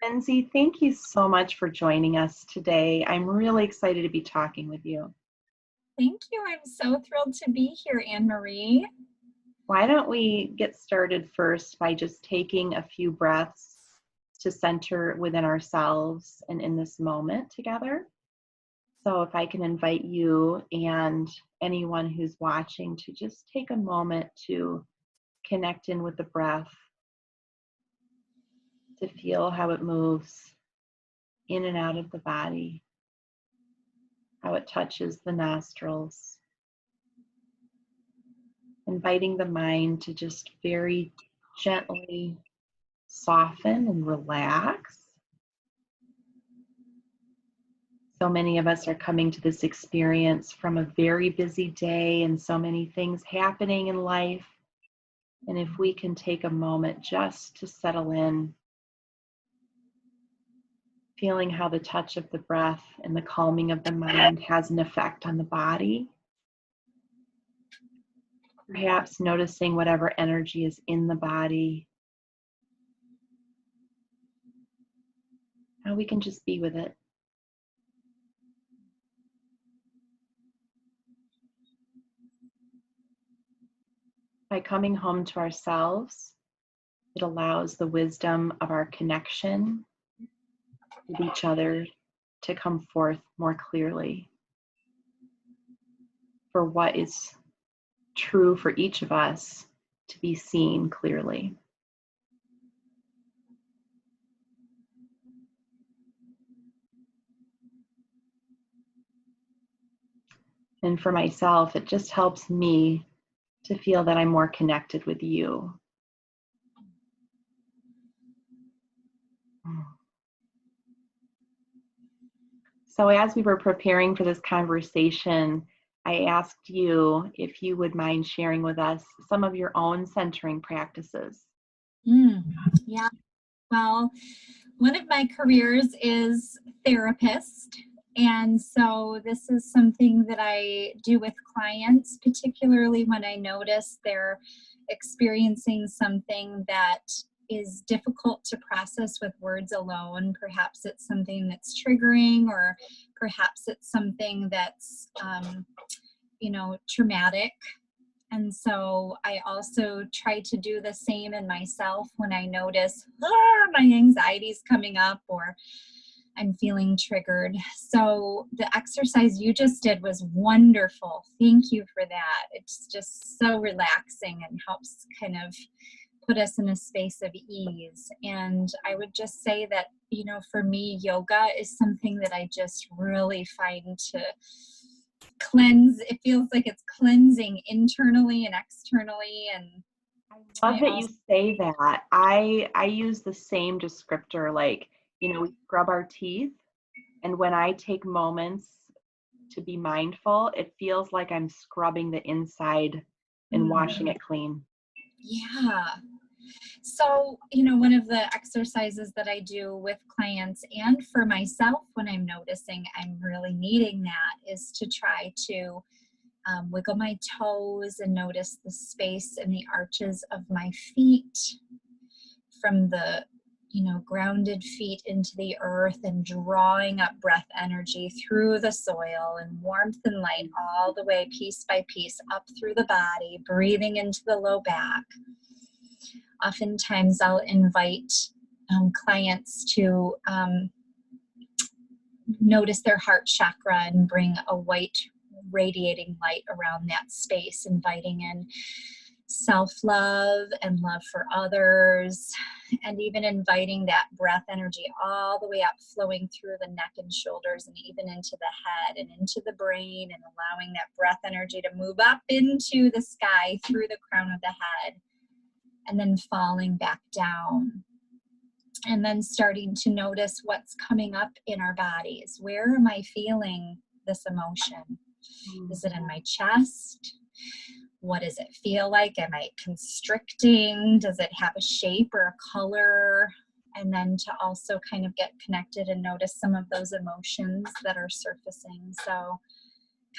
Lindsay, thank you so much for joining us today. I'm really excited to be talking with you. Thank you. I'm so thrilled to be here, Anne Marie. Why don't we get started first by just taking a few breaths to center within ourselves and in this moment together. So if I can invite you and anyone who's watching to just take a moment to connect in with the breath, to feel how it moves in and out of the body, how it touches the nostrils, inviting the mind to just very gently soften and relax. So many of us are coming to this experience from a very busy day and so many things happening in life. And if we can take a moment just to settle in, feeling how the touch of the breath and the calming of the mind has an effect on the body. Perhaps noticing whatever energy is in the body, how we can just be with it. By coming home to ourselves, it allows the wisdom of our connection with each other to come forth more clearly for what is true for each of us to be seen clearly. And for myself, it just helps me to feel that I'm more connected with you. So as we were preparing for this conversation, I asked you if you would mind sharing with us some of your own centering practices. Yeah, well, one of my careers is therapist. And so this is something that I do with clients, particularly when I notice they're experiencing something that is difficult to process with words alone. Perhaps it's something that's triggering, or perhaps it's something that's, traumatic. And so I also try to do the same in myself when I notice my anxiety's coming up or I'm feeling triggered. So the exercise you just did was wonderful. Thank you for that. It's just so relaxing and helps kind of put us in a space of ease. And I would just say that, for me, yoga is something that I just really find to cleanse. It feels like it's cleansing internally and externally. And I love that you say that. I use the same descriptor, like, we scrub our teeth, and when I take moments to be mindful, it feels like I'm scrubbing the inside and washing it clean. Yeah. So, one of the exercises that I do with clients and for myself when I'm noticing I'm really needing that is to try to wiggle my toes and notice the space in the arches of my feet, from the grounded feet into the earth, and drawing up breath energy through the soil and warmth and light all the way, piece by piece, up through the body, breathing into the low back. Oftentimes I'll invite clients to notice their heart chakra and bring a white radiating light around that space, inviting in self-love and love for others, and even inviting that breath energy all the way up, flowing through the neck and shoulders and even into the head and into the brain, and allowing that breath energy to move up into the sky through the crown of the head, and then falling back down. And then starting to notice what's coming up in our bodies. Where am I feeling this emotion? Is it in my chest? What does it feel like? Am I constricting? Does it have a shape or a color? And then to also kind of get connected and notice some of those emotions that are surfacing. So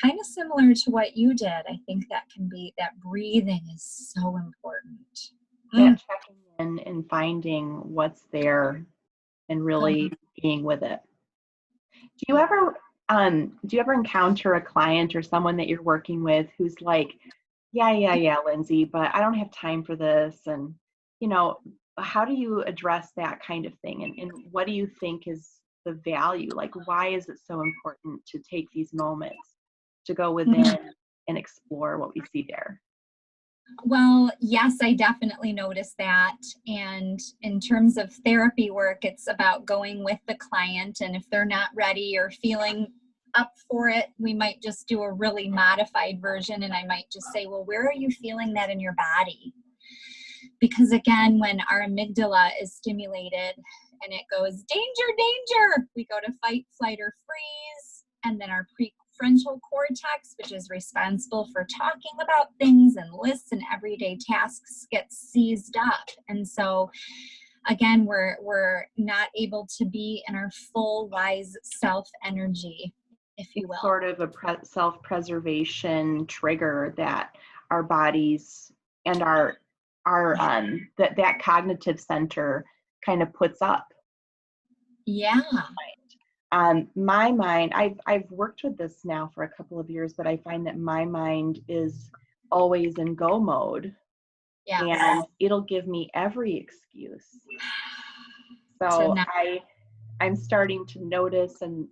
kind of similar to what you did. I think that breathing is so important. That checking in and finding what's there and really being with it. Do you ever encounter a client or someone that you're working with who's like, yeah, Lindsay, but I don't have time for this? And, how do you address that kind of thing? And what do you think is the value? Like, why is it so important to take these moments to go within and explore what we see there? Well, yes, I definitely noticed that. And in terms of therapy work, it's about going with the client. And if they're not ready or feeling up for it, we might just do a really modified version. And I might just say, well, where are you feeling that in your body? Because again, when our amygdala is stimulated and it goes, danger, danger, we go to fight, flight, or freeze. And then our prefrontal cortex, which is responsible for talking about things and lists and everyday tasks, gets seized up. And so again, we're not able to be in our full wise self energy, if you will. Sort of a self-preservation trigger that our bodies and that cognitive center kind of puts up. Yeah. My mind, I've worked with this now for a couple of years, but I find that my mind is always in go mode. Yeah. And it'll give me every excuse. So So now, I'm starting to notice and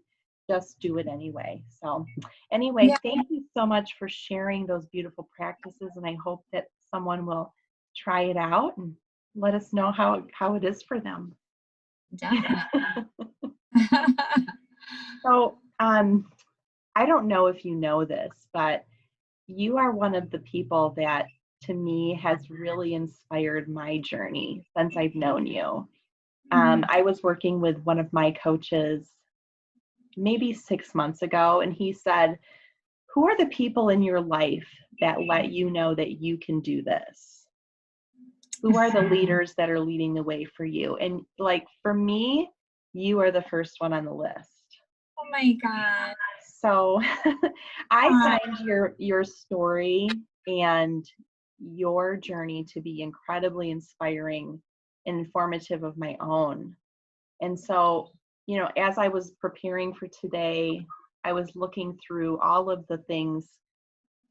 just do it anyway. So anyway, yeah. Thank you so much for sharing those beautiful practices. And I hope that someone will try it out and let us know how it is for them. Definitely. So I don't know if you know this, but you are one of the people that to me has really inspired my journey since I've known you. I was working with one of my coaches maybe 6 months ago, and he said, who are the people in your life that let you know that you can do this? Who are the leaders that are leading the way for you? And like for me, you are the first one on the list. Oh my God. So I find your story and your journey to be incredibly inspiring and informative of my own. And so, as I was preparing for today, I was looking through all of the things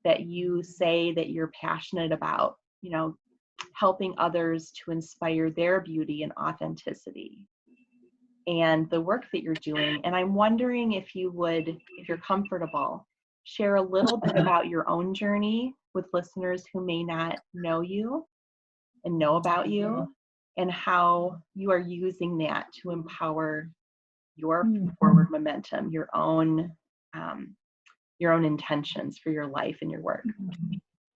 that you say that you're passionate about, helping others to inspire their beauty and authenticity and the work that you're doing. And I'm wondering if you're comfortable, share a little bit about your own journey with listeners who may not know you and know about you, and how you are using that to empower your forward momentum, your own intentions for your life and your work.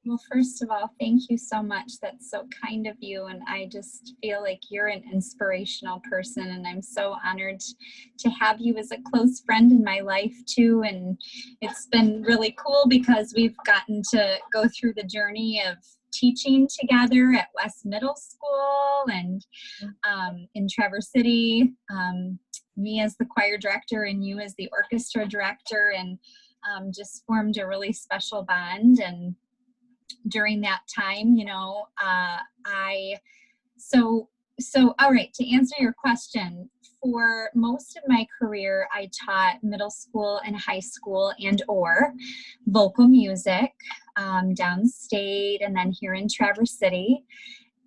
Well, first of all, thank you so much. That's so kind of you. And I just feel like you're an inspirational person. And I'm so honored to have you as a close friend in my life, too. And it's been really cool because we've gotten to go through the journey of teaching together at West Middle School and in Traverse City, me as the choir director and you as the orchestra director, and just formed a really special bond. And during that time, all right, to answer your question, for most of my career, I taught middle school and high school or vocal music downstate and then here in Traverse City.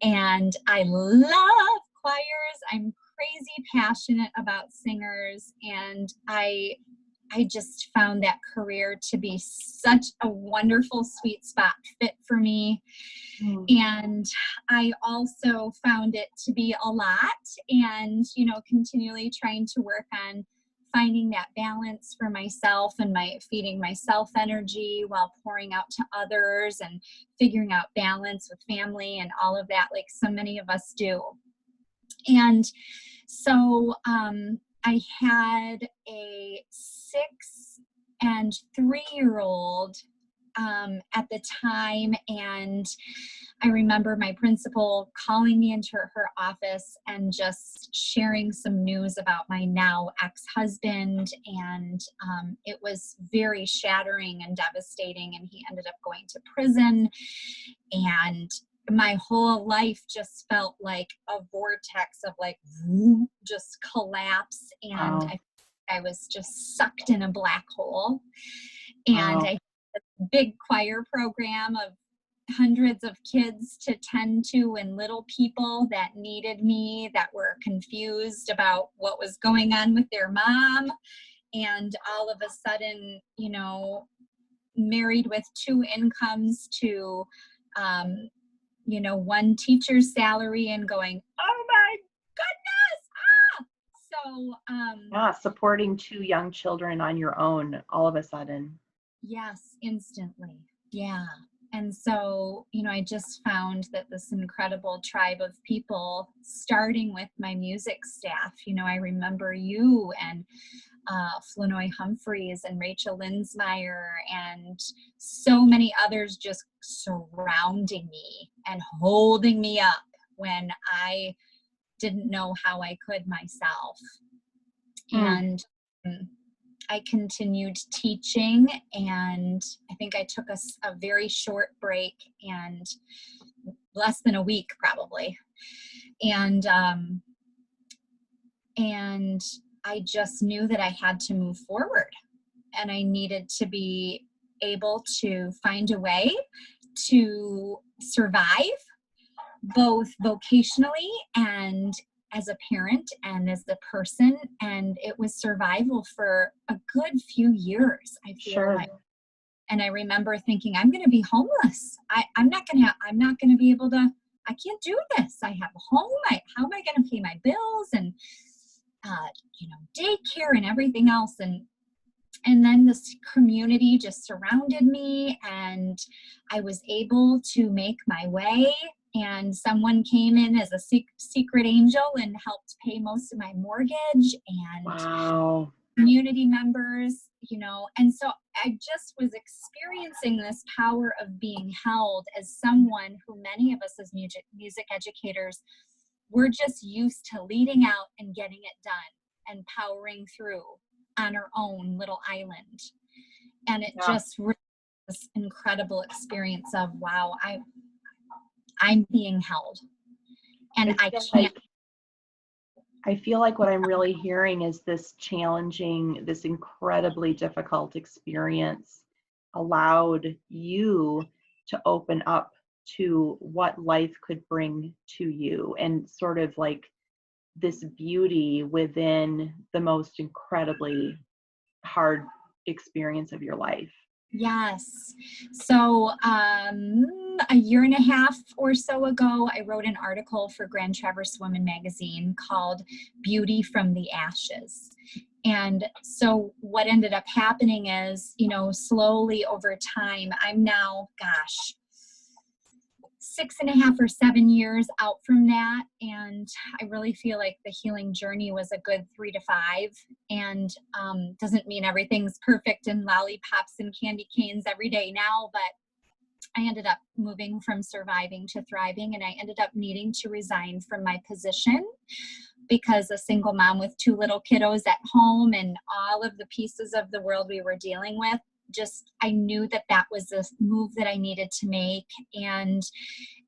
And I love choirs. I'm crazy passionate about singers, and I just found that career to be such a wonderful sweet spot fit for me. And I also found it to be a lot, and, continually trying to work on finding that balance for myself and feeding myself energy while pouring out to others and figuring out balance with family and all of that, like so many of us do. And so, I had a 6 and 3-year-old at the time, and I remember my principal calling me into her office and just sharing some news about my now ex-husband, and it was very shattering and devastating, and he ended up going to prison. And my whole life just felt like a vortex of like just collapse, and Wow. I was just sucked in a black hole. And Wow. I had a big choir program of hundreds of kids to tend to, and little people that needed me, that were confused about what was going on with their mom. And all of a sudden, you know, married with 2 incomes to, you know, one teacher's salary, and going, oh my goodness. So, Yeah, supporting 2 young children on your own all of a sudden. yes, instantly. Yeah. And so, you know, I just found that this incredible tribe of people, starting with my music staff, you know, I remember you and Flanoy Humphreys and Rachel Linsmeyer and so many others just surrounding me and holding me up when I didn't know how I could myself. Mm. And I continued teaching, and I think I took a very short break, and less than a week probably. And I just knew that I had to move forward, and I needed to be able to find a way to survive, both vocationally and as a parent and as a person. And it was survival for a good few years, I feel Sure. like. And I remember thinking, I'm going to be homeless. I'm not going to be able to, I can't do this. I have a home. How am I going to pay my bills and, you know, daycare and everything else. And then this community just surrounded me, and I was able to make my way. And someone came in as a secret angel and helped pay most of my mortgage, and Wow. community members, you know. And so I just was experiencing this power of being held as someone who many of us as music educators, we're just used to leading out and getting it done and powering through on our own little island. And it Yeah. just really was this incredible experience of, wow, I'm being held, and I I feel can't. like I feel like what I'm really hearing is this challenging, this incredibly difficult experience allowed you to open up to what life could bring to you, and sort of like this beauty within the most incredibly hard experience of your life. Yes. So a year and a half or so ago, I wrote an article for Grand Traverse Women magazine called Beauty from the Ashes. And so what ended up happening is, you know, slowly over time, I'm now, gosh, 6.5 or 7 years out from that. And I really feel like the healing journey was a good 3 to 5. And doesn't mean everything's perfect and lollipops and candy canes every day now, but I ended up moving from surviving to thriving, and I ended up needing to resign from my position because a single mom with 2 little kiddos at home and all of the pieces of the world we were dealing with, just I knew that that was a move that I needed to make. And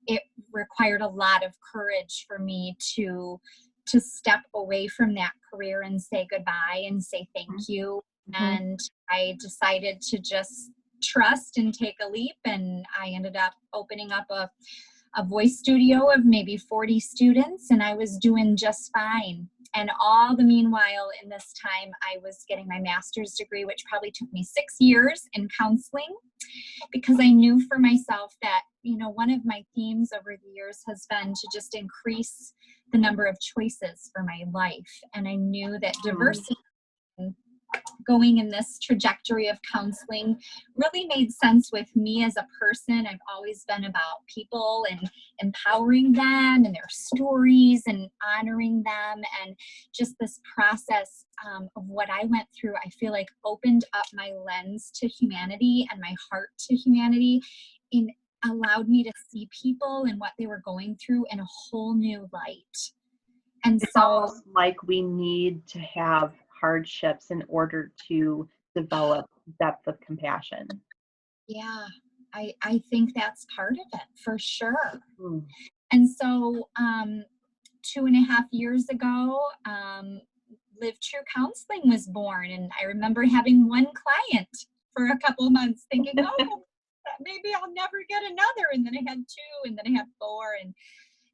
it required a lot of courage for me to step away from that career and say goodbye and say thank you. Mm-hmm. And I decided to just trust and take a leap, and I ended up opening up a voice studio of maybe 40 students, and I was doing just fine. And all the meanwhile, in this time, I was getting my master's degree, which probably took me 6 years in counseling, because I knew for myself that, you know, one of my themes over the years has been to just increase the number of choices for my life. And I knew that diversity, going in this trajectory of counseling, really made sense with me as a person. I've always been about people and empowering them and their stories and honoring them. And just this process of what I went through, I feel like opened up my lens to humanity and my heart to humanity, and allowed me to see people and what they were going through in a whole new light. And It's so, almost like we need to have hardships in order to develop depth of compassion. yeah. I think that's part of it for sure. Mm. And so 2.5 years ago, Live True Counseling was born. And I remember having one client for a couple of months thinking, oh, maybe I'll never get another. And then I had two, and then I had four.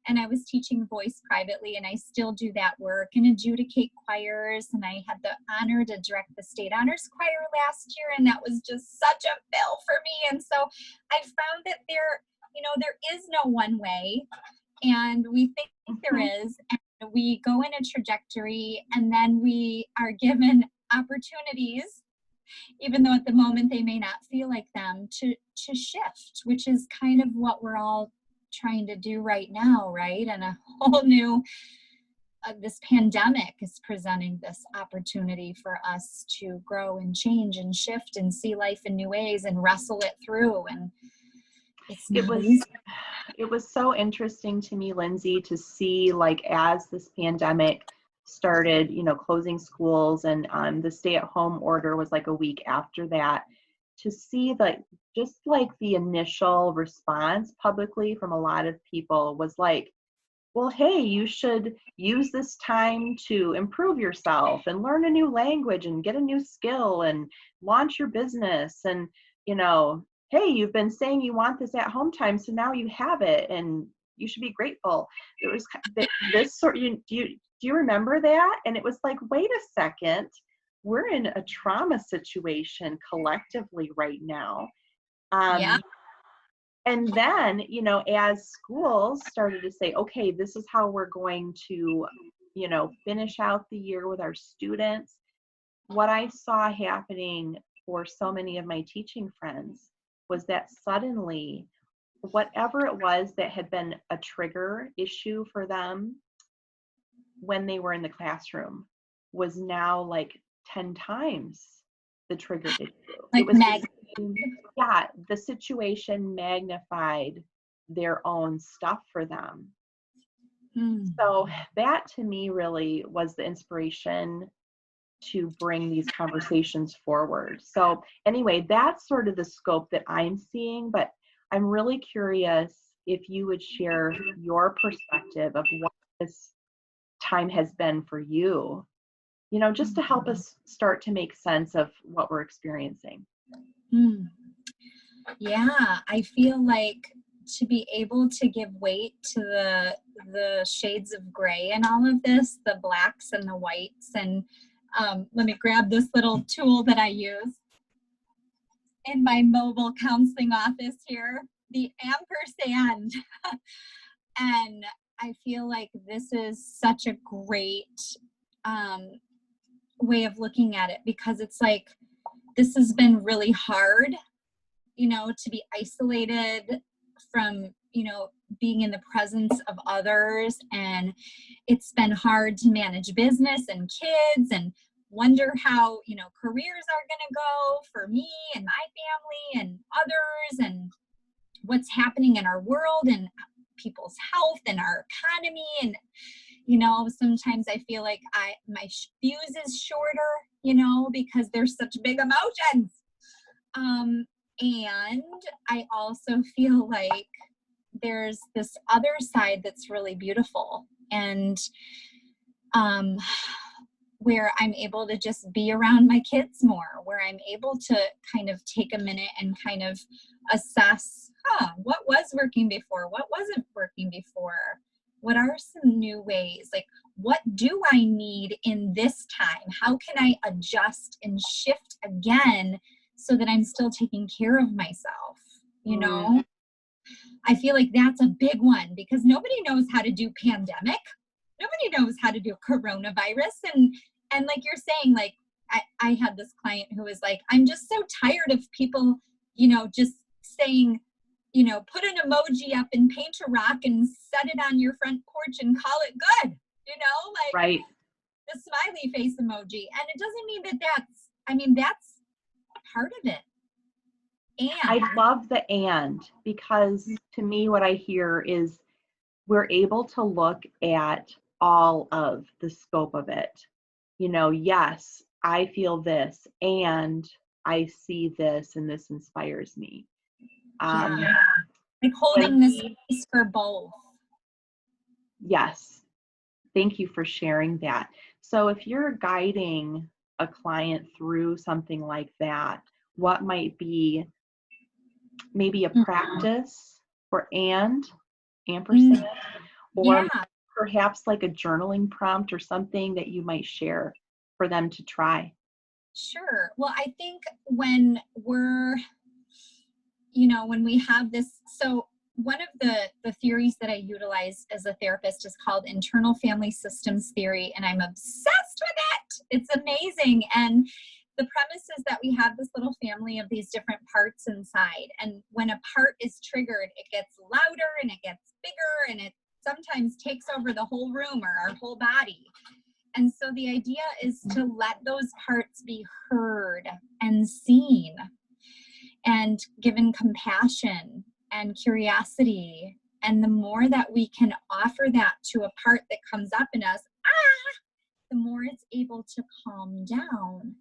And I was teaching voice privately, and I still do that work and adjudicate choirs. And I had the honor to direct the State Honors Choir last year, and that was just such a fill for me. And so I found that there is no one way, and we think there is, and we go in a trajectory, and then we are given opportunities, even though at the moment they may not feel like them, to shift, which is kind of what we're all trying to do right now, right? And a whole new, this pandemic is presenting this opportunity for us to grow and change and shift and see life in new ways and wrestle it through. And it's not easy. It was so interesting to me, Lindsay, to see, like, as this pandemic started, closing schools, and the stay-at-home order was like a week after that, to see that just like the initial response publicly from a lot of people was like, well, hey, you should use this time to improve yourself and learn a new language and get a new skill and launch your business. And, hey, you've been saying you want this at home time, so now you have it, and you should be grateful. It was this sort. Do you remember that? And it was like, wait a second, we're in a trauma situation collectively right now. Yeah. And then, as schools started to say, okay, this is how we're going to, finish out the year with our students, what I saw happening for so many of my teaching friends was that suddenly, whatever it was that had been a trigger issue for them when they were in the classroom was now like 10 times the trigger issue. Like it was the situation magnified their own stuff for them. So that to me really was the inspiration to bring these conversations forward. So anyway, that's sort of the scope that I'm seeing, but I'm really curious if you would share your perspective of what this time has been for you, just to help us start to make sense of what we're experiencing. Yeah, I feel like to be able to give weight to the shades of gray and all of this, the blacks and the whites, and let me grab this little tool that I use in my mobile counseling office here, the ampersand. And I feel like this is such a great way of looking at it, because it's like, this has been really hard, to be isolated from, being in the presence of others. And it's been hard to manage business and kids and wonder how, careers are going to go for me and my family and others, and what's happening in our world and people's health and our economy. And, sometimes I feel like my fuse is shorter, because there's such big emotions. And I also feel like there's this other side that's really beautiful, and where I'm able to just be around my kids more, where I'm able to kind of take a minute and kind of assess, what was working before? What wasn't working before? What are some new ways? Like, what do I need in this time? How can I adjust and shift again so that I'm still taking care of myself? I feel like that's a big one, because nobody knows how to do pandemic. Nobody knows how to do coronavirus. And like you're saying, like, I had this client who was like, I'm just so tired of people, just saying, put an emoji up and paint a rock and set it on your front porch and call it good, like right. The smiley face emoji. And it doesn't mean that's part of it. And I love the "and," because to me what I hear is we're able to look at all of the scope of it. Yes, I feel this, and I see this, and this inspires me. Um, Yeah. Like holding this space for both. Yes. Thank you for sharing that. So if you're guiding a client through something like that, what might be maybe a practice for ampersand, or Yeah, perhaps like a journaling prompt or something that you might share for them to try? sure. Well, I think when when we have this, so one of the theories that I utilize as a therapist is called internal family systems theory, and I'm obsessed with it. It's amazing. And the premise is that we have this little family of these different parts inside. And when a part is triggered, it gets louder and it gets bigger, and it sometimes takes over the whole room or our whole body. And so the idea is to let those parts be heard and seen and given compassion and curiosity. And the more that we can offer that to a part that comes up in us, the more it's able to calm down.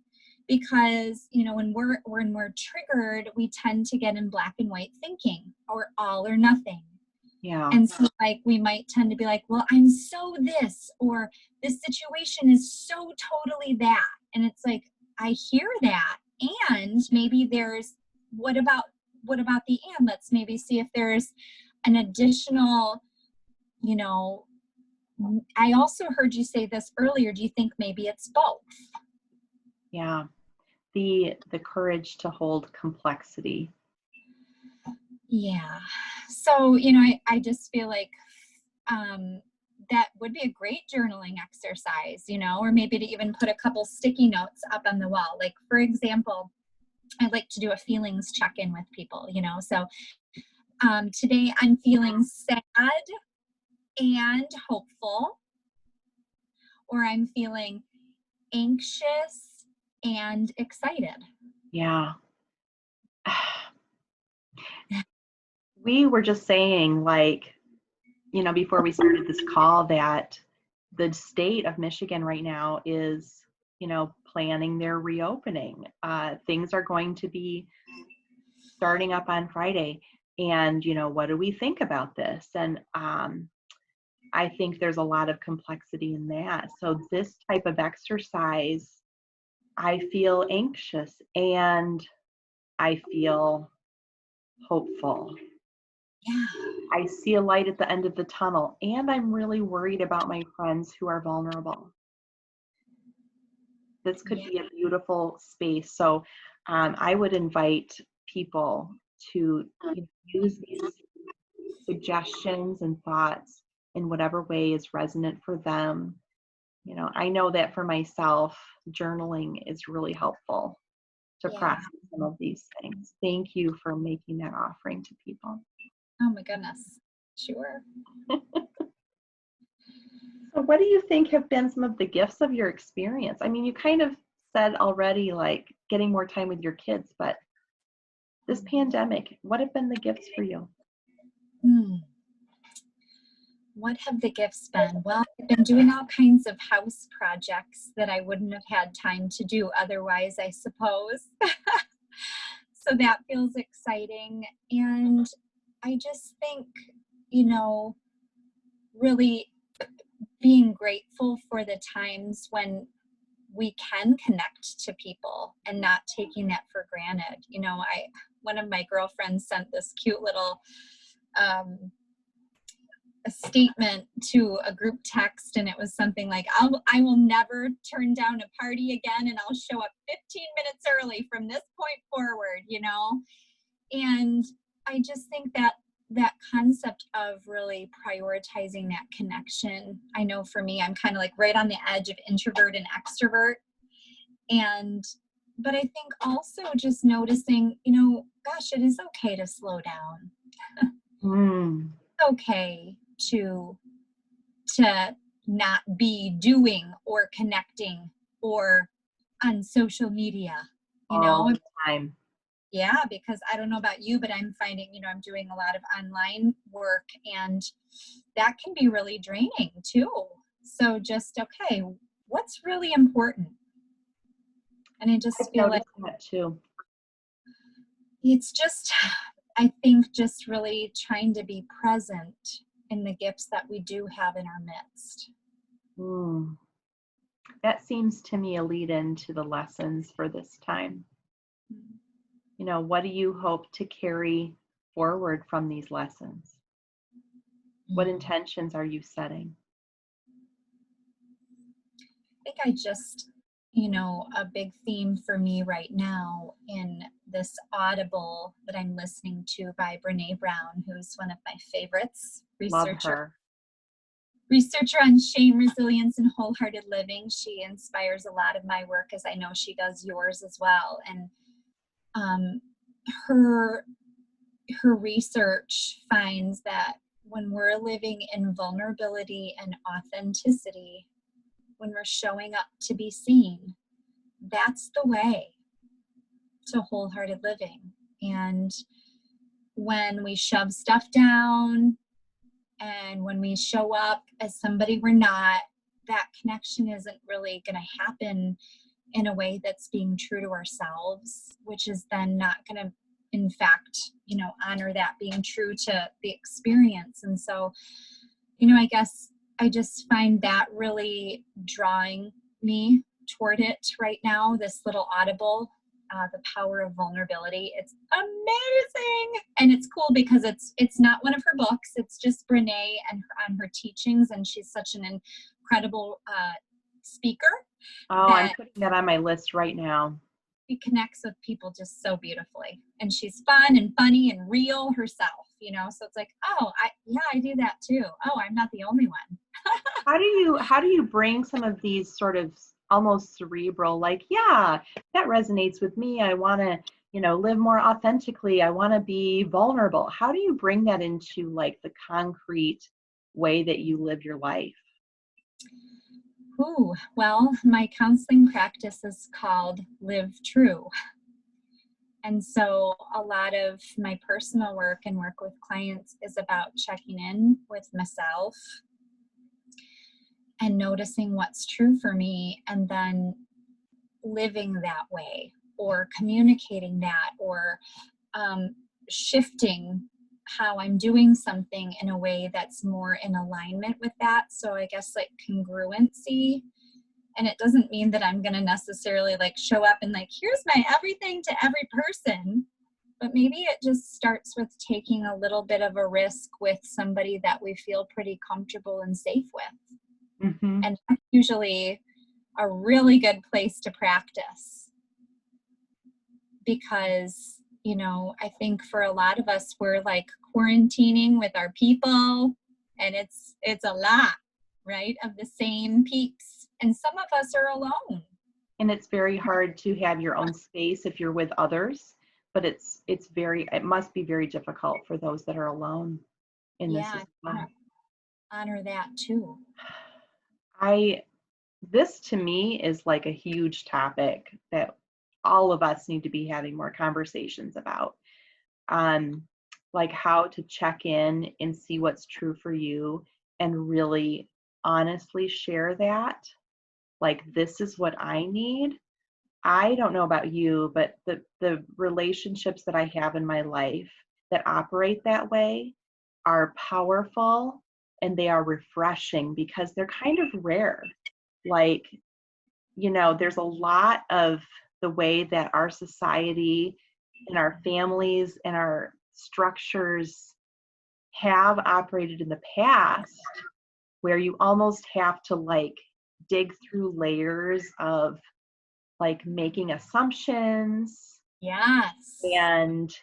Because, when we're triggered, we tend to get in black and white thinking, or all or nothing. Yeah. And so like we might tend to be like, well, I'm so this, or this situation is so totally that. And it's like, I hear that. And maybe there's, what about the and? Let's maybe see if there's an additional, I also heard you say this earlier. Do you think maybe it's both? Yeah. The courage to hold complexity. Yeah. So, I just feel like that would be a great journaling exercise, or maybe to even put a couple sticky notes up on the wall. Like, for example, I like to do a feelings check-in with people, So today I'm feeling sad and hopeful, or I'm feeling anxious and excited. Yeah. We were just saying, like, before we started this call, that the state of Michigan right now is, planning their reopening. Things are going to be starting up on Friday. And, what do we think about this? And I think there's a lot of complexity in that. So this type of exercise, I feel anxious and I feel hopeful. Yeah. I see a light at the end of the tunnel, and I'm really worried about my friends who are vulnerable. This could Yeah. be a beautiful space. So I would invite people to use these suggestions and thoughts in whatever way is resonant for them. I know that for myself, journaling is really helpful to Yeah. process some of these things. Thank you for making that offering to people. Oh my goodness. Sure. So what do you think have been some of the gifts of your experience? I mean, you kind of said already, like getting more time with your kids, but this pandemic, what have been the gifts for you? What have the gifts been? Well, I've been doing all kinds of house projects that I wouldn't have had time to do otherwise, I suppose. So that feels exciting. And I just think, really being grateful for the times when we can connect to people and not taking that for granted. One of my girlfriends sent this cute little a statement to a group text, and it was something like, I will never turn down a party again, and I'll show up 15 minutes early from this point forward, And I just think that concept of really prioritizing that connection. I know for me, I'm kind of like right on the edge of introvert and extrovert. But I think also just noticing, gosh, it is okay to slow down. It's okay to not be doing or connecting or on social media, All the time. Yeah, because I don't know about you, but I'm finding, I'm doing a lot of online work, and that can be really draining too. So just, okay, what's really important? And I just feel like that too. it's just, I think just really trying to be present in the gifts that we do have in our midst. Mm. That seems to me a lead into the lessons for this time. What do you hope to carry forward from these lessons? What intentions are you setting? I think a big theme for me right now in this Audible that I'm listening to by Brene Brown, who's one of my favorites, Love her. researcher on shame, resilience, and wholehearted living. She inspires a lot of my work, as I know she does yours as well. And her research finds that when we're living in vulnerability and authenticity, when we're showing up to be seen, that's the way to wholehearted living. And when we shove stuff down and when we show up as somebody we're not, that connection isn't really going to happen in a way that's being true to ourselves, which is then not going to, in fact, honor that being true to the experience. And so, I guess I just find that really drawing me toward it right now, this little Audible, The Power of Vulnerability. It's amazing. And it's cool because it's not one of her books. It's just Brene and on her teachings. And she's such an incredible speaker. Oh, I'm putting that on my list right now. She connects with people just so beautifully. And she's fun and funny and real herself, so it's like, oh, I do that too. Oh, I'm not the only one. How do you bring some of these sort of almost cerebral, like, yeah, that resonates with me. I want to, live more authentically. I want to be vulnerable. How do you bring that into like the concrete way that you live your life? Ooh, well, my counseling practice is called Live True. And so a lot of my personal work and work with clients is about checking in with myself and noticing what's true for me and then living that way or communicating that or shifting how I'm doing something in a way that's more in alignment with that. So I guess like congruency. And it doesn't mean that I'm going to necessarily like show up and like, here's my everything to every person. But maybe it just starts with taking a little bit of a risk with somebody that we feel pretty comfortable and safe with. Mm-hmm. And that's usually a really good place to practice. Because, I think for a lot of us, we're like quarantining with our people and it's a lot, right? Of the same peeps. And some of us are alone. And it's very hard to have your own space if you're with others, but it must be very difficult for those that are alone in this as well. Honor that too. This to me is like a huge topic that all of us need to be having more conversations about. Like how to check in and see what's true for you and really honestly share that. Like, this is what I need. I don't know about you, but the relationships that I have in my life that operate that way are powerful and they are refreshing because they're kind of rare. Like, there's a lot of the way that our society and our families and our structures have operated in the past, where you almost have to like dig through layers of like making assumptions. Yes. And,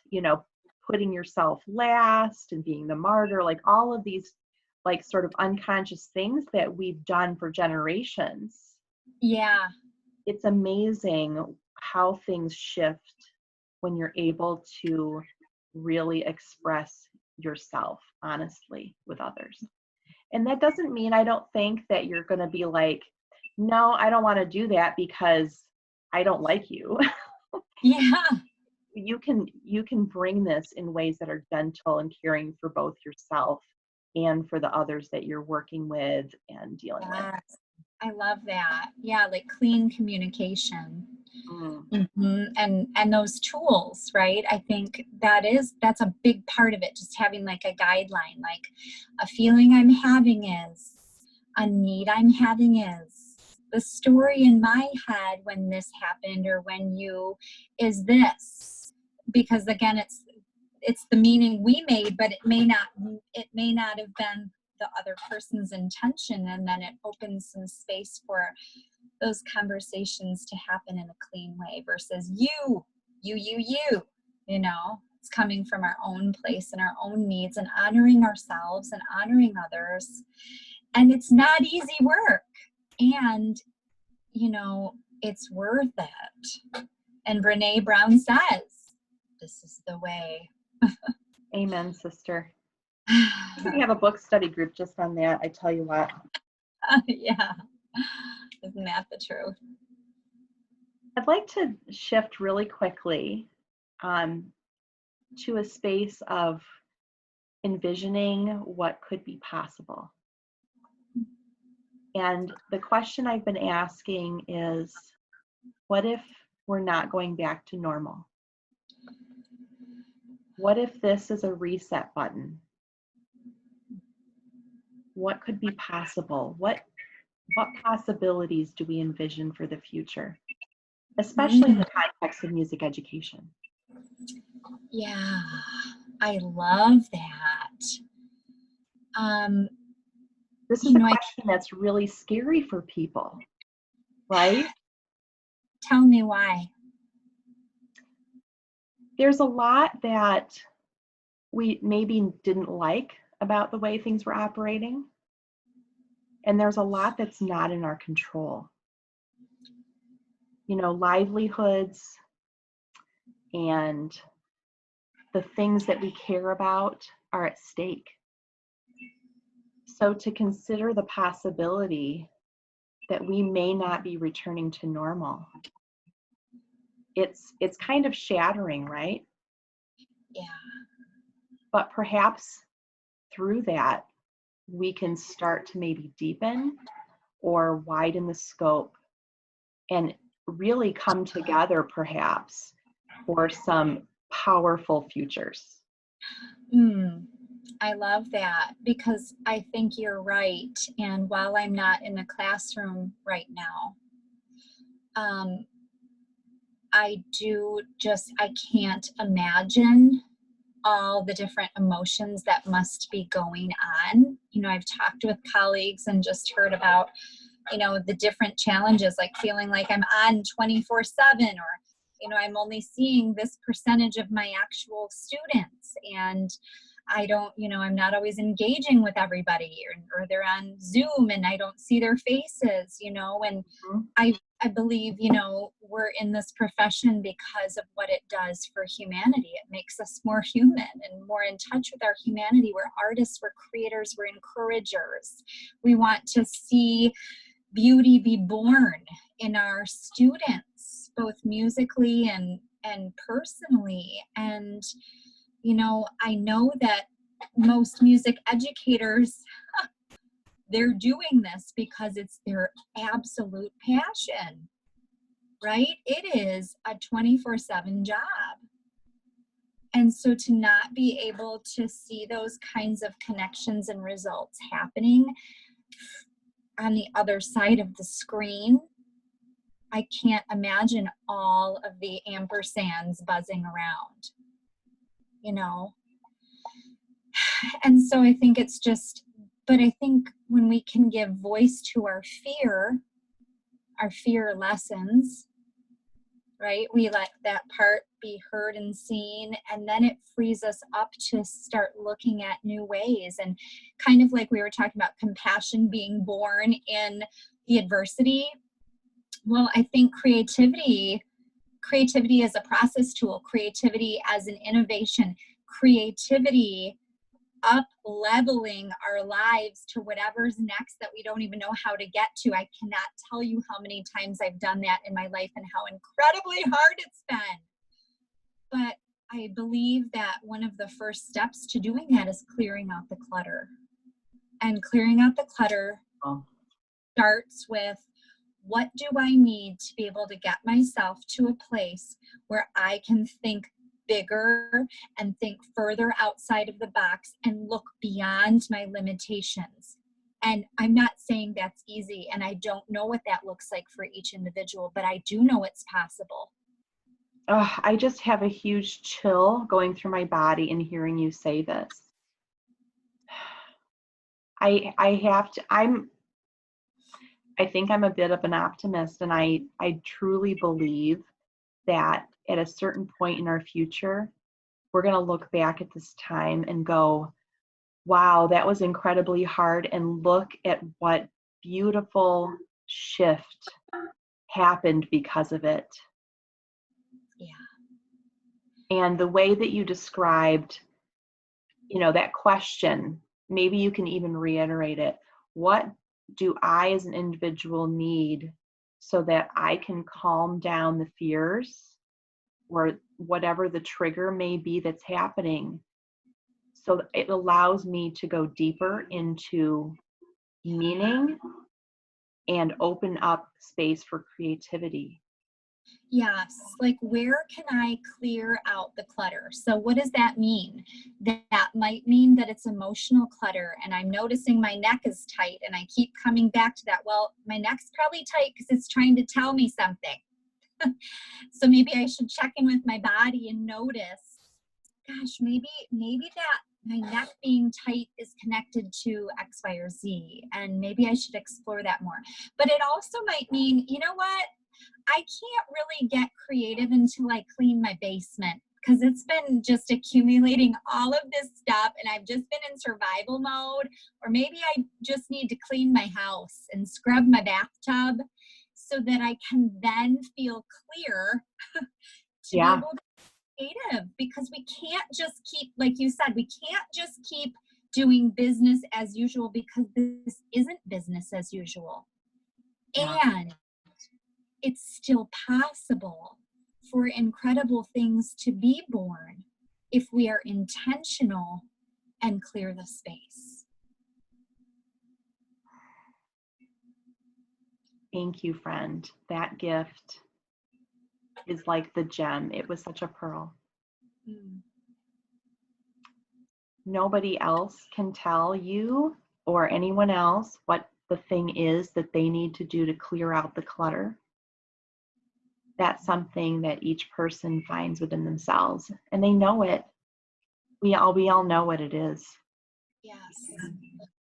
putting yourself last and being the martyr, like all of these like sort of unconscious things that we've done for generations. Yeah. It's amazing how things shift when you're able to really express yourself honestly with others. And that doesn't mean I don't think that you're going to be like, no, I don't want to do that because I don't like you. Yeah. You can bring this in ways that are gentle and caring for both yourself and for the others that you're working with and dealing with. I love that. Yeah, like clean communication. Mm. And those tools, right? I think that's a big part of it. Just having like a guideline, like a feeling I'm having is, a need I'm having is, the story in my head when this happened or when you is this. Because again, it's the meaning we made, but it may not have been the other person's intention, and then it opens some space for those conversations to happen in a clean way versus you know, it's coming from our own place and our own needs and honoring ourselves and honoring others. And it's not easy work, and you know, it's worth it. And Brene Brown says, this is the way. Amen, sister. We have a book study group just on that. I tell you what. Yeah. Isn't that the truth? I'd like to shift really quickly to a space of envisioning what could be possible. And the question I've been asking is, what if we're not going back to normal? What if this is a reset button? What could be possible? What possibilities do we envision for the future, especially in the context of music education? Yeah, I love that. This is a question that's really scary for people, right? Tell me why. There's a lot that we maybe didn't like about the way things were operating. And there's a lot that's not in our control. You know, livelihoods and the things that we care about are at stake. So to consider the possibility that we may not be returning to normal, it's kind of shattering, right? Yeah. But perhaps through that, we can start to maybe deepen or widen the scope and really come together perhaps for some powerful futures. I love that, because I think you're right. And while I'm not in a classroom right now, I can't imagine all the different emotions that must be going on. You know, I've talked with colleagues and just heard about, you know, the different challenges, like feeling like I'm on 24/7, or, you know, I'm only seeing this percentage of my actual students, and I don't, you know, I'm not always engaging with everybody, or they're on Zoom and I don't see their faces, you know, and I believe, you know, we're in this profession because of what it does for humanity. It makes us more human and more in touch with our humanity. We're artists, we're creators, we're encouragers. We want to see beauty be born in our students, both musically and personally. And, you know, I know that most music educators, they're doing this because it's their absolute passion, right? It is a 24/7 job. And so to not be able to see those kinds of connections and results happening on the other side of the screen, I can't imagine all of the ampersands buzzing around, you know? And so I think it's just, but I think when we can give voice to our fear lessens, right? We let that part be heard and seen, and then it frees us up to start looking at new ways. And kind of like we were talking about compassion being born in the adversity. Well, I think creativity is a process tool, creativity as an innovation, creativity up leveling our lives to whatever's next that we don't even know how to get to. I cannot tell you how many times I've done that in my life and how incredibly hard it's been. But I believe that one of the first steps to doing that is clearing out the clutter. And clearing out the clutter starts with What do I need to be able to get myself to a place where I can think bigger and think further outside of the box and look beyond my limitations? And I'm not saying that's easy, and I don't know what that looks like for each individual, but I do know it's possible. Oh, I just have a huge chill going through my body in hearing you say this. I have to, I think I'm a bit of an optimist, and I truly believe that at a certain point in our future, we're going to look back at this time and go, wow, that was incredibly hard, and look at what beautiful shift happened because of it. Yeah. And the way that you described, you know, that question, maybe you can even reiterate it. What do I as an individual need so that I can calm down the fears or whatever the trigger may be that's happening, so it allows me to go deeper into meaning and open up space for creativity? Yes, like where can I clear out the clutter? So what does that mean? That might mean that it's emotional clutter, and I'm noticing my neck is tight and I keep coming back to that. Well, my neck's probably tight because it's trying to tell me something. So maybe I should check in with my body and notice, gosh, maybe that my neck being tight is connected to X, Y, or Z, and maybe I should explore that more. But it also might mean, you know what? I can't really get creative until I clean my basement, because it's been just accumulating all of this stuff and I've just been in survival mode. Or maybe I just need to clean my house and scrub my bathtub so that I can then feel clear to be able to be creative, because we can't just keep, like you said, we can't just keep doing business as usual, because this isn't business as usual. Yeah. And it's still possible for incredible things to be born if we are intentional and clear the space. Thank you, friend. That gift is like the gem. It was such a pearl. Nobody else can tell you or anyone else what the thing is that they need to do to clear out the clutter. That's something that each person finds within themselves, and they know it. We all know what it is. Yes.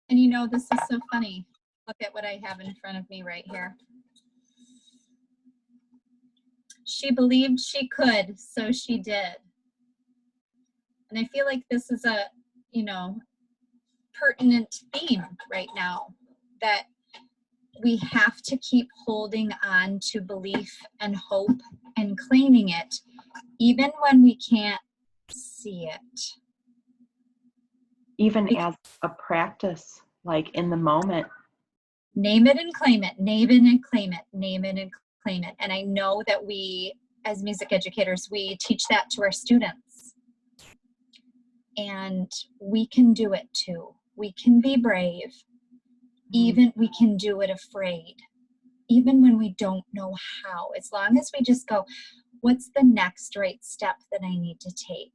And you know, this is so funny. Look at what I have in front of me right here. She believed she could, so she did. And I feel like this is a, you know, pertinent theme right now, that we have to keep holding on to belief and hope and claiming it, even when we can't see it. Even as a practice, like in the moment. Name it and claim it, name it and claim it, name it and claim it. And I know that we, as music educators, we teach that to our students. And we can do it too. We can be brave. Even we can do it afraid, even when we don't know how, as long as we just go, what's the next right step that I need to take?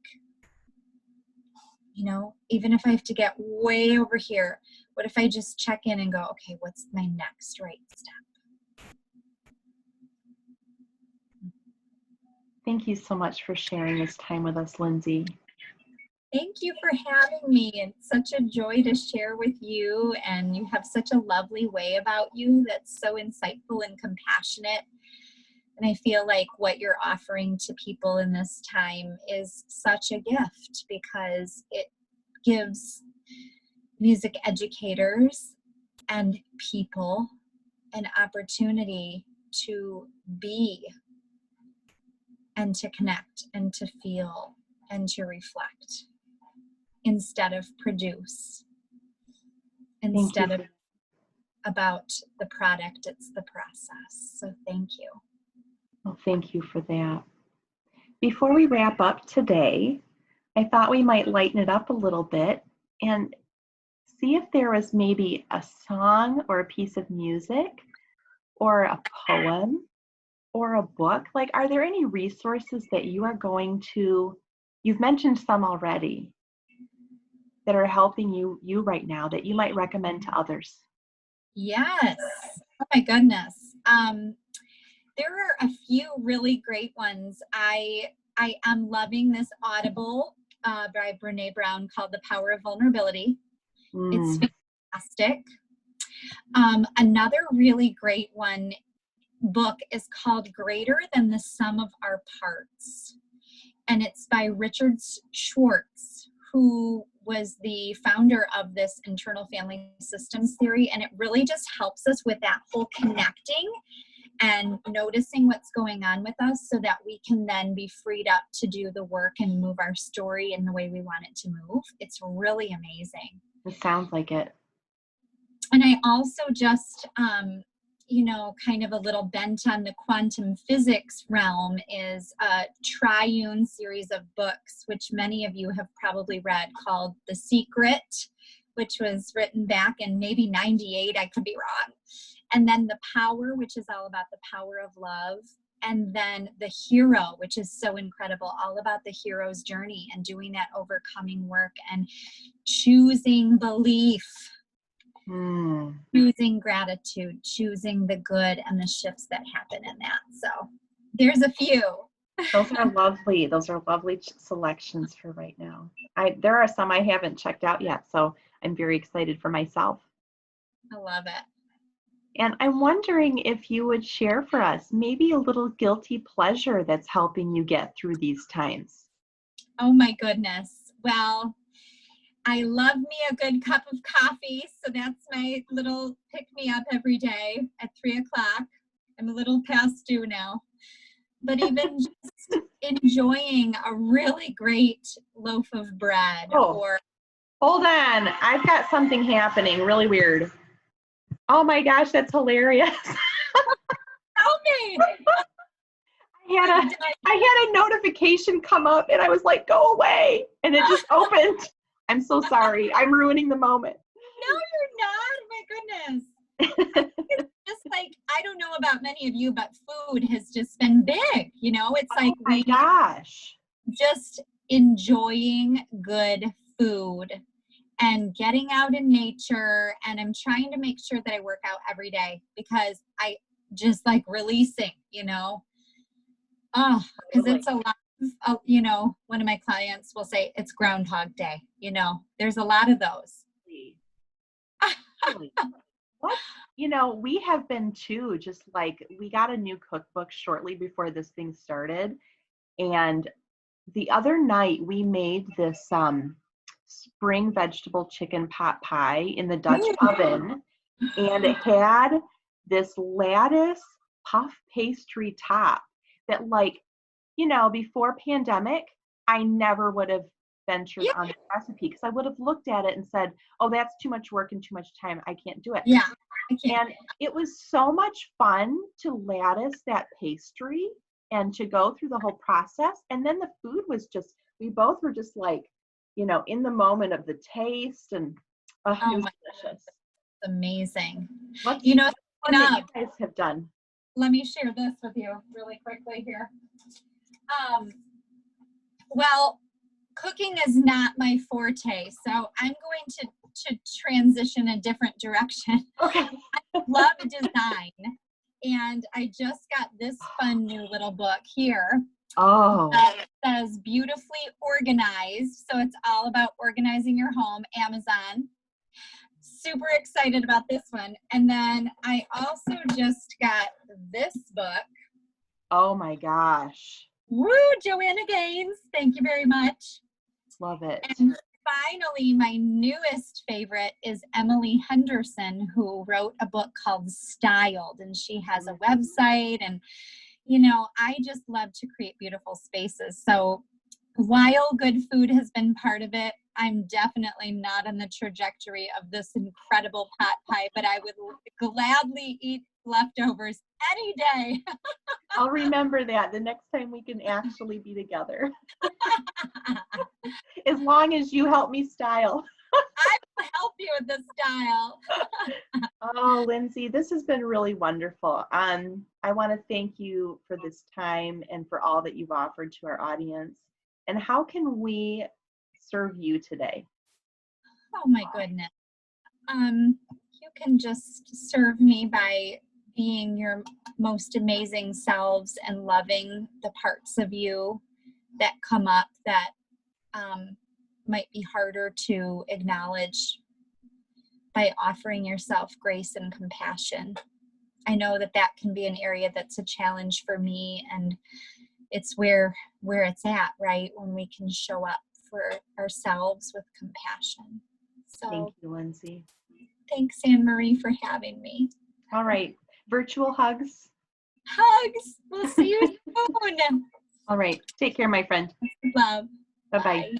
You know, even if I have to get way over here, what if I just check in and go, okay, what's my next right step? Thank you so much for sharing this time with us, Lindsay. Thank you for having me. It's such a joy to share with you, and you have such a lovely way about you that's so insightful and compassionate. And I feel like what you're offering to people in this time is such a gift, because it gives music educators and people an opportunity to be and to connect and to feel and to reflect, instead of produce, instead of about the product, it's the process. So thank you. Well, thank you for that. Before we wrap up today, I thought we might lighten it up a little bit and see if there was maybe a song or a piece of music or a poem or a book? Like, are there any resources that you are going to, you've mentioned some already, that are helping you right now that you might recommend to others? Yes. Oh my goodness. There are a few really great ones. I am loving this Audible by Brene Brown called The Power of Vulnerability. It's Mm. fantastic. Another really great book is called Greater Than the Sum of Our Parts. And it's by Richard Schwartz, who was the founder of this internal family systems theory. And it really just helps us with that whole connecting and noticing what's going on with us so that we can then be freed up to do the work and move our story in the way we want it to move. It's really amazing. It sounds like it. And I also just, kind of a little bent on the quantum physics realm is a triune series of books, which many of you have probably read, called The Secret, which was written back in maybe 98, I could be wrong. And then The Power, which is all about the power of love. And then The Hero, which is so incredible, all about the hero's journey and doing that overcoming work and choosing belief. Choosing gratitude, choosing the good and the shifts that happen in that. So there's a few. Those are lovely. Those are lovely selections for right now. There are some I haven't checked out yet, so I'm very excited for myself. I love it. And I'm wondering if you would share for us maybe a little guilty pleasure that's helping you get through these times. Oh my goodness. Well, I love me a good cup of coffee, so that's my little pick-me-up every day at 3 o'clock. I'm a little past due now. But even just enjoying a really great loaf of bread or... Hold on. I've got something happening really weird. Oh my gosh, that's hilarious. Help me! I had a notification come up and I was like, go away. And it just opened. I'm so sorry. I'm ruining the moment. No, you're not. My goodness. It's just like, I don't know about many of you, but food has just been big. It's like, oh my gosh, just enjoying good food and getting out in nature. And I'm trying to make sure that I work out every day because I just like releasing, because it's a lot. One of my clients will say it's Groundhog Day. There's a lot of those. What? We have been too, just like we got a new cookbook shortly before this thing started. And the other night we made this spring vegetable chicken pot pie in the Dutch oven. And it had this lattice puff pastry top that before pandemic, I never would have ventured on the recipe because I would have looked at it and said, oh, that's too much work and too much time. I can't do it. Yeah, I can't. And it was so much fun to lattice that pastry and to go through the whole process. And then the food was just, we both were just like, in the moment of the taste and it was delicious. It's amazing. What you guys have done? Let me share this with you really quickly here. Well, cooking is not my forte, so I'm going to transition a different direction. Okay. I love design, and I just got this fun new little book here. It says Beautifully Organized, so it's all about organizing your home, Amazon. Super excited about this one. And then I also just got this book. Oh my gosh. Woo, Joanna Gaines. Thank you very much. Love it. And finally, my newest favorite is Emily Henderson, who wrote a book called Styled. And she has a website. And, I just love to create beautiful spaces. So while good food has been part of it, I'm definitely not on the trajectory of this incredible pot pie, but I would gladly eat leftovers any day. I'll remember that the next time we can actually be together. As long as you help me style. I help you with the style. Oh, Lindsay, this has been really wonderful. I want to thank you for this time and for all that you've offered to our audience. And how can we serve you today? Oh my goodness. You can just serve me by being your most amazing selves and loving the parts of you that come up that might be harder to acknowledge, by offering yourself grace and compassion. I know that that can be an area that's a challenge for me, and it's where it's at, right? When we can show up for ourselves with compassion. So Thank you, Lindsay. thanks, Anne Marie, for having me. All right. Virtual hugs. Hugs. We'll see you soon. All right. Take care, my friend. Love. Bye-bye. Bye.